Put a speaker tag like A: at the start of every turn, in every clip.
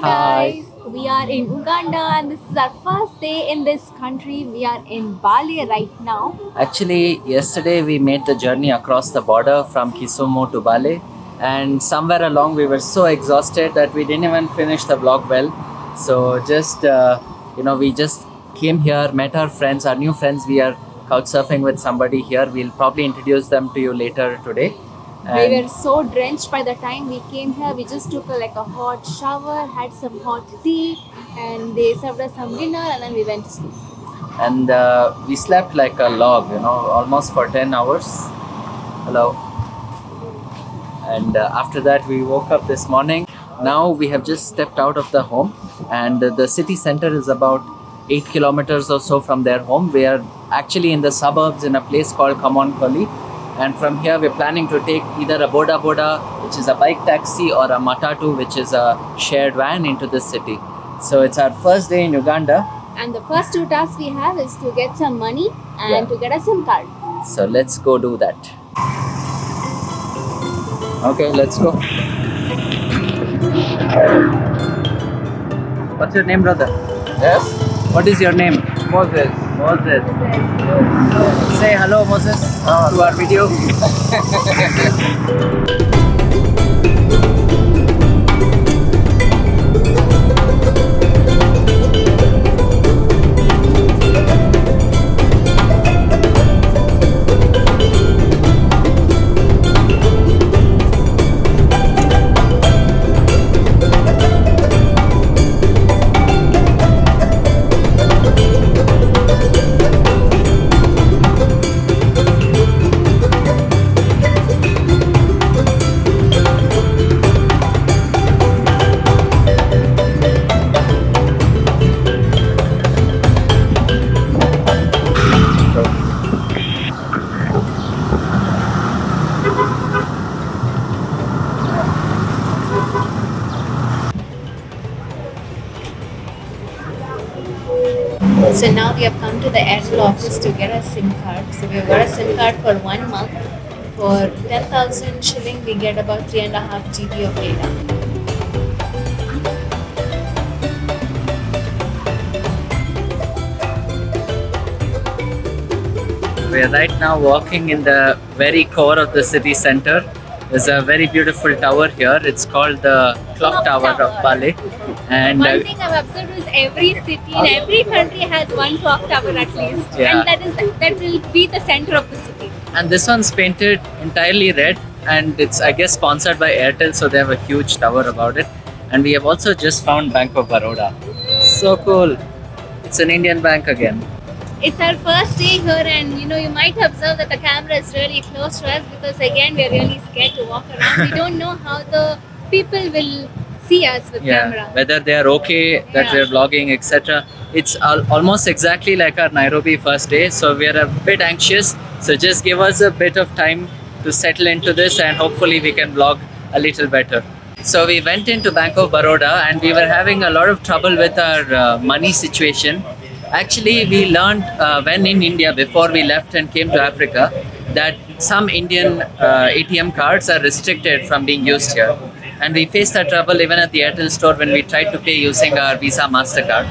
A: Hi.
B: guys, we are in Uganda and this is our first day in this country. We are in Bali right now.
A: Actually, yesterday we made the journey across the border from Kisumu to Bale, and somewhere along we were so exhausted that we didn't even finish the vlog well. So we just came here, met our friends, our new friends. We are couch surfing with somebody here. We'll probably introduce them to you later today.
B: We were so drenched by the time we came here. We just took a hot shower, had some hot tea, and they served us some dinner, and then we went to sleep.
A: And we slept like a log, almost for 10 hours. Hello. And after that we woke up this morning. Now we have just stepped out of the home, and the city center is about 8 kilometers or so from their home. We are actually in the suburbs in a place called Kamonkoli, and from here we're planning to take either a boda boda, which is a bike taxi, or a matatu, which is a shared van, into the city. So it's our first day in Uganda.
B: And the first two tasks we have is to get some money and to get a SIM card.
A: So let's go do that. Okay, let's go. What's your name, brother?
C: Yes,
A: What is your name?
C: Moses.
A: Moses. Say hello, Moses, to our video.
B: So now we have come to the Airtel office to get a SIM card. So we've got a SIM card for 1 month. For 10,000 shilling, we get about 3.5 GB of data.
A: We're right now walking in the very core of the city center. There's a very beautiful tower here. It's called the Clock Tower of Bali. And
B: One thing I've observed is every city in every country has one clock tower at least,
A: Yeah.
B: and that will be the center of the city.
A: and this one's painted entirely red, and it's, I guess, sponsored by Airtel, so they have a huge tower about it. And we have also just found Bank of Baroda. So cool. It's an Indian bank again.
B: It's our first day here, and you might observe that the camera is really close to us because again we're really scared to walk around. We don't know how the people will see us with camera.
A: Whether they are okay that
B: Yeah.
A: we're vlogging, etc. It's almost exactly like our Nairobi first day, so we're a bit anxious. So just give us a bit of time to settle into this, and hopefully we can vlog a little better. So we went into Bank of Baroda, and we were having a lot of trouble with our money situation. Actually, we learned when in India, before we left and came to Africa, that some Indian ATM cards are restricted from being used here. And we faced that trouble even at the Airtel store when we tried to pay using our Visa MasterCard.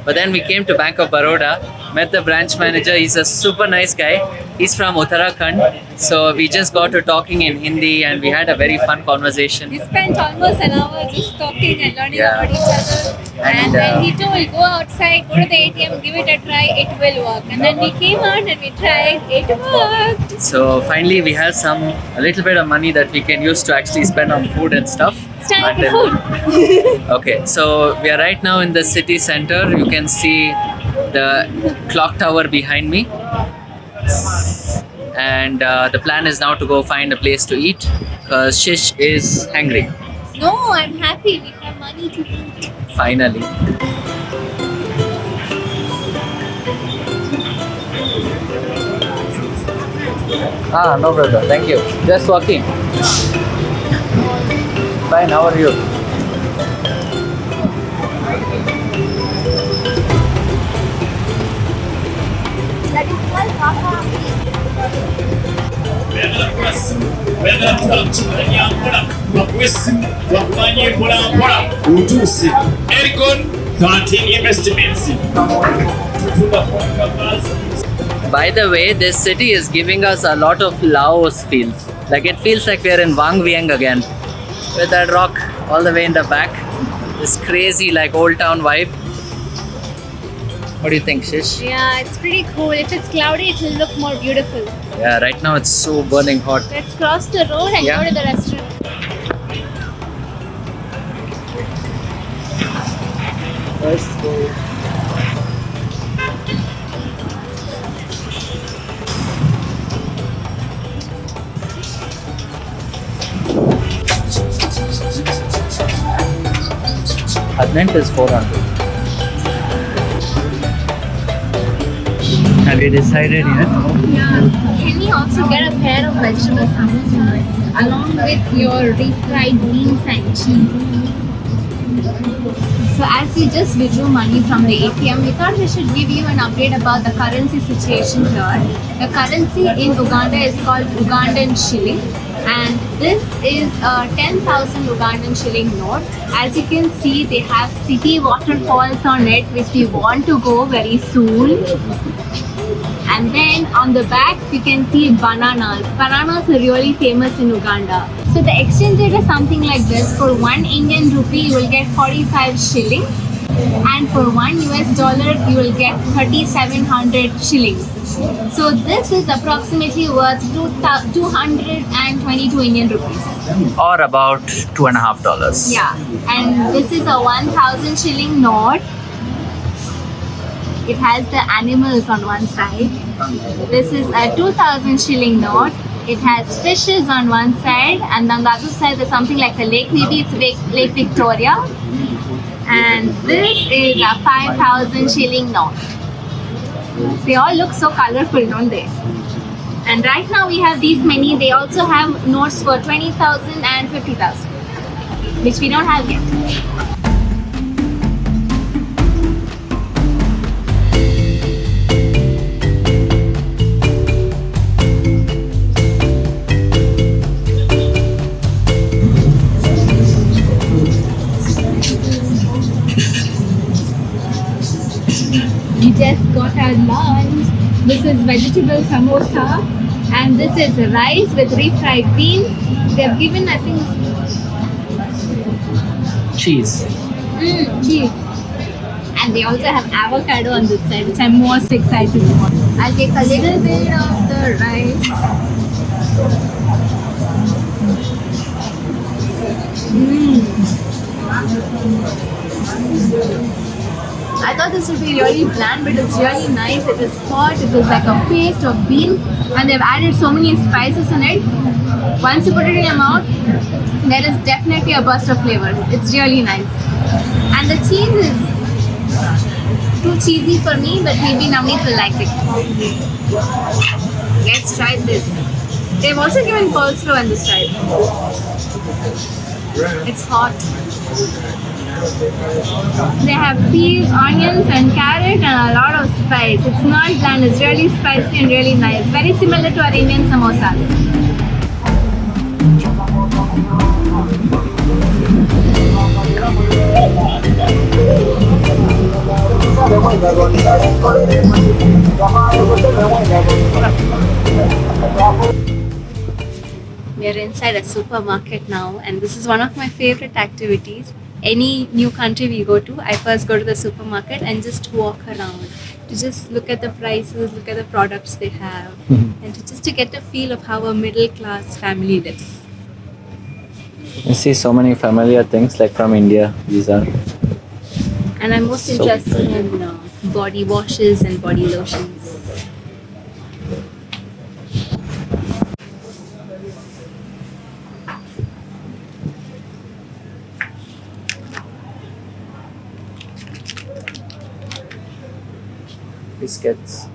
A: But then we came to Bank of Baroda, met the branch manager. He's a super nice guy. He's from Uttarakhand. So we just got to talking in Hindi, and we had a very fun conversation.
B: We spent almost an hour just talking and learning
A: Yeah.
B: about each other. And then he told, go outside, go to the ATM, give it a try, it will work. And then we came out and we tried, it worked.
A: So finally we have a little bit of money that we can use to actually spend on food and stuff.
B: It's time
A: And
B: for food.
A: Okay, so we are right now in the city center. You can see the clock tower behind me. And the plan is now to go find a place to eat because Shish is hungry.
B: No, I'm happy. We have money to eat.
A: Finally. No brother, thank you. Just walking. Fine, how are you?
B: That is called Papa.
D: Welcome to
C: w'essimu wakumanye mpola mpola utuuse. Ericon 13 Investments. Tutunda Kavas.
A: By the way, this city is giving us a lot of Laos feels. Like it feels like we are in Wang Vieng again. With that rock all the way in the back. This crazy like old town vibe. What do you think, Shish?
B: Yeah, it's pretty cool. If it's cloudy, it will look more beautiful.
A: Yeah, right now it's so burning hot.
B: Let's cross the road and
A: Yeah.
B: go to the restaurant.
A: Advent is 400. Have you decided yet?
B: Yeah. Can we also get a pair of vegetable samosas along with your refried beans and cheese? So as we just withdrew money from the ATM, we thought we should give you an update about the currency situation here. The currency in Uganda is called Ugandan shilling, and this is a 10,000 Ugandan shilling note. As you can see, they have city waterfalls on it, which we want to go very soon. And then on the back, you can see bananas. Bananas are really famous in Uganda. So the exchange rate is something like this. For 1 Indian rupee, you will get 45 shillings. And for 1 US dollar, you will get 3,700 shillings. So this is approximately worth 222 Indian rupees.
A: Or about $2.50.
B: Yeah. And this is a 1,000 shilling note. It has the animals on one side. This is a 2,000 shilling note. It has fishes on one side, and on the other side there's something like a lake. Maybe it's Lake Victoria. And this is a 5,000 shilling note. They all look so colorful, don't they? And right now we have these many. They also have notes for 20,000 and 50,000, which we don't have yet. We just got our lunch. This is vegetable samosa, and this is rice with refried beans. They have given, I think,
A: Cheese.
B: cheese. And they also have avocado on this side, which I'm most excited for. I'll take a little bit of the rice. I thought this would be really bland, but it's really nice. It is hot. It is like a paste of beans, and they've added so many spices in it. Once you put it in your mouth, there is definitely a burst of flavors. It's really nice. And the cheese is too cheesy for me, but maybe Navneet will like it. Let's try this. They've also given coleslaw on this side. It's hot. They have peas, onions and carrot and a lot of spice. It's not bland, it's really spicy and really nice. Very similar to our Indian samosas. We are inside a supermarket now, and this is one of my favorite activities. Any new country we go to, I first go to the supermarket and just walk around to just look at the prices, look at the products they have, and to get a feel of how a middle class family lives.
A: You see so many familiar things like from India. These are.
B: And I'm most
A: So
B: interested
A: pretty.
B: in body washes and body lotions.
A: Biscuits.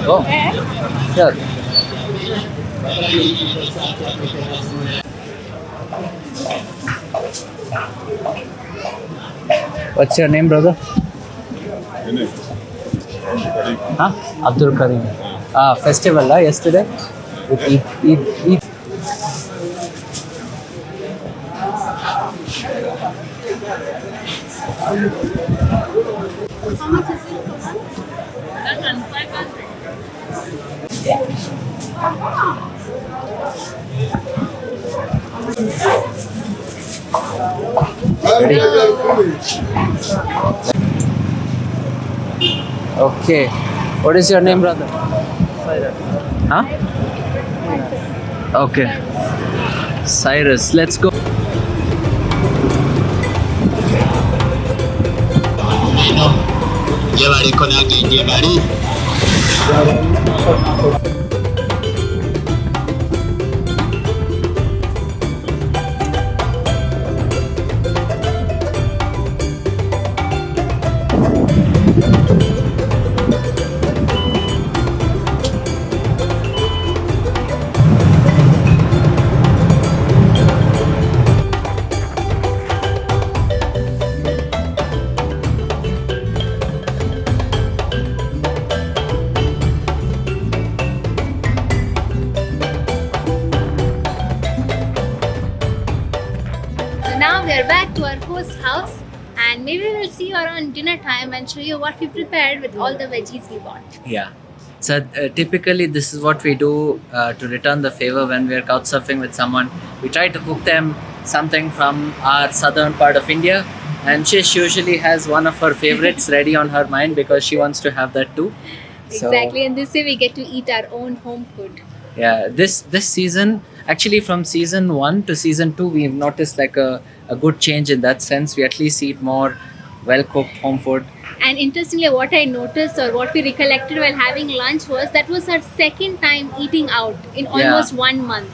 A: Oh, sure. What's your name, brother? Huh? Abdul Karim. Festival yesterday with Eid.
B: How much is it for one?
D: That one, 500.
A: Okay. What is your name, brother? Huh? Okay. Cyrus. Let's go.
C: Gye baliko nange gye bali.
B: So now we are back to our host's house, and maybe we'll see you around dinner time and show you what we prepared with all the veggies we bought.
A: Yeah. So typically, this is what we do to return the favor when we are couch surfing with someone. We try to cook them something from our southern part of India, and Shish usually has one of her favorites ready on her mind because she wants to have that too. So,
B: Exactly, and this way we get to eat our own home food.
A: yeah, this season, actually from season 1 to season 2, we've noticed like a good change in that sense. We at least eat more well cooked home food.
B: And interestingly, what I noticed or what we recollected while having lunch was that was our second time eating out in almost 1 month.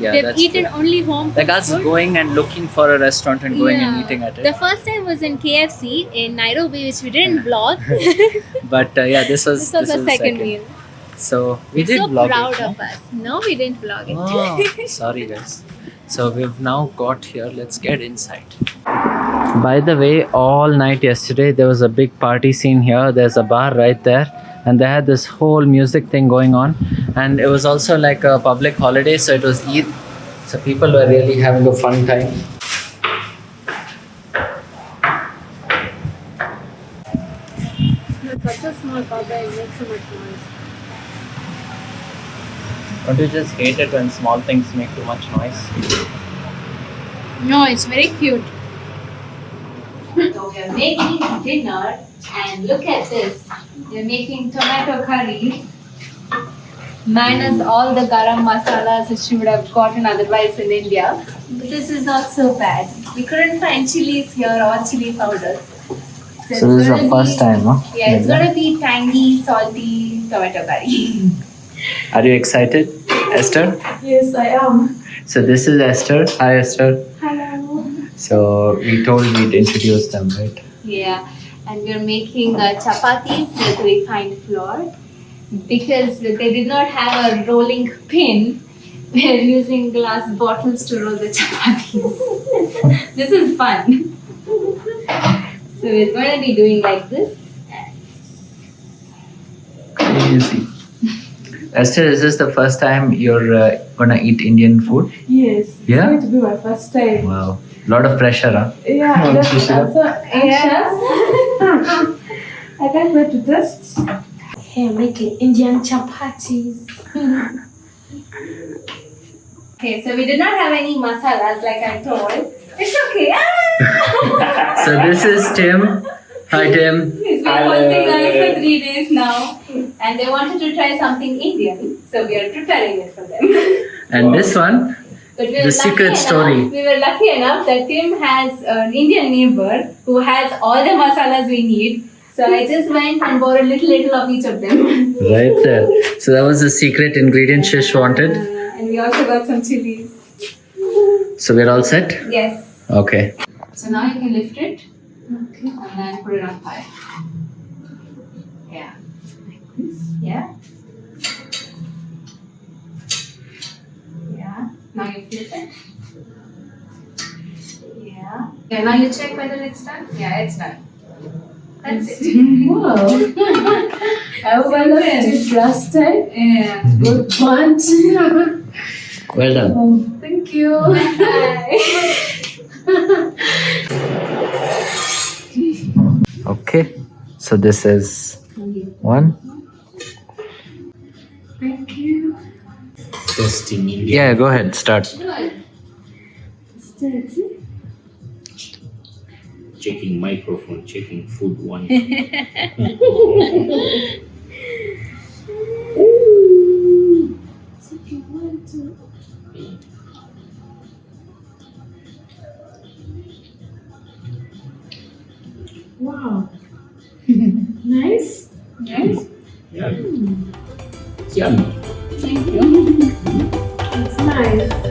A: Yeah,
B: We've
A: that's
B: eaten
A: true.
B: only home
A: Like
B: cooked
A: us
B: food.
A: going and looking for a restaurant and going and
B: Yeah.
A: eating at
B: The
A: it.
B: first time was in KFC in Nairobi, which we didn't vlog.
A: But yeah, this was
B: This was our
A: the
B: second meal.
A: So we
B: We're
A: did
B: so
A: vlog
B: proud
A: it. no?
B: of us. No, we didn't vlog it.
A: Oh, sorry guys. So we've now got here. Let's get inside. By the way, all night yesterday there was a big party scene here. There's a bar right there, and they had this whole music thing going on. And it was also like a public holiday, so it was Eid. So people were really having a fun time.
B: Such a small baba, it makes so much noise.
A: Don't you just hate it when small things make too much noise?
B: No, it's very cute. So we are making dinner, and look at this. We are making tomato curry minus all the garam masalas which you would have gotten otherwise in India. But this is not so bad. We couldn't find chilies here or chili powder.
A: So
B: it's
A: this is
B: gonna
A: the first
B: be-
A: time, huh?
B: Yeah, it's
A: Like
B: gonna be tangy, salty tomato curry.
A: that. Are you excited, Esther?
D: Yes, I am.
A: So this is Esther. Hi, Esther.
B: Hello.
A: So we told we'd introduce them, right?
B: Yeah, and we're making chapatis with refined flour. Because they did not have a rolling pin, we're using glass bottles to roll the chapatis. This is fun. So we're going to be doing like this.
A: Crazy. Esther, is this the first time you're gonna eat Indian food?
D: Yes. It's
A: Yeah?
D: going to be my first time.
A: Wow. Lot of pressure, huh?
D: Yeah,
A: Oh,
D: that's,
A: Sushila.
D: I'm so anxious. I can't wait to test. Hey, I'm making Indian chapatis.
B: Okay, so we did not have any masalas like I told. It's okay.
A: So this is Tim. Hi, Tim.
B: He's been hosting us for 3 days now. And they wanted to try something Indian. So we are preparing it for them.
A: And this one,
B: But we
A: The
B: were
A: secret
B: lucky
A: story.
B: Enough, we were lucky enough that Tim has an Indian neighbor who has all the masalas we need. So I just went and bought a little of each of them.
A: right there. So that was the secret ingredient Shish wanted.
B: And we also got some chilies.
A: So we're all set?
B: Yes.
A: Okay.
B: So now you can lift it. Okay. And then put it on fire. Yeah. Like this. Yeah. Yeah. Now you flip it. Yeah. Yeah, now you check whether it's done. Yeah, it's done. That's it.
D: Wow. I overlooked it last time.
B: Yeah.
D: Good punch.
A: Well done.
D: Thank you.
B: Bye.
A: Okay, so this is one.
D: Thank you.
C: Testing Indian.
A: Yeah, go ahead, start.
D: Start.
C: Checking microphone, checking food one.
D: Okay, 1, 2. Wow. Nice.
B: Nice.
C: Yeah. Yummy.
B: Thank you.
D: It's nice.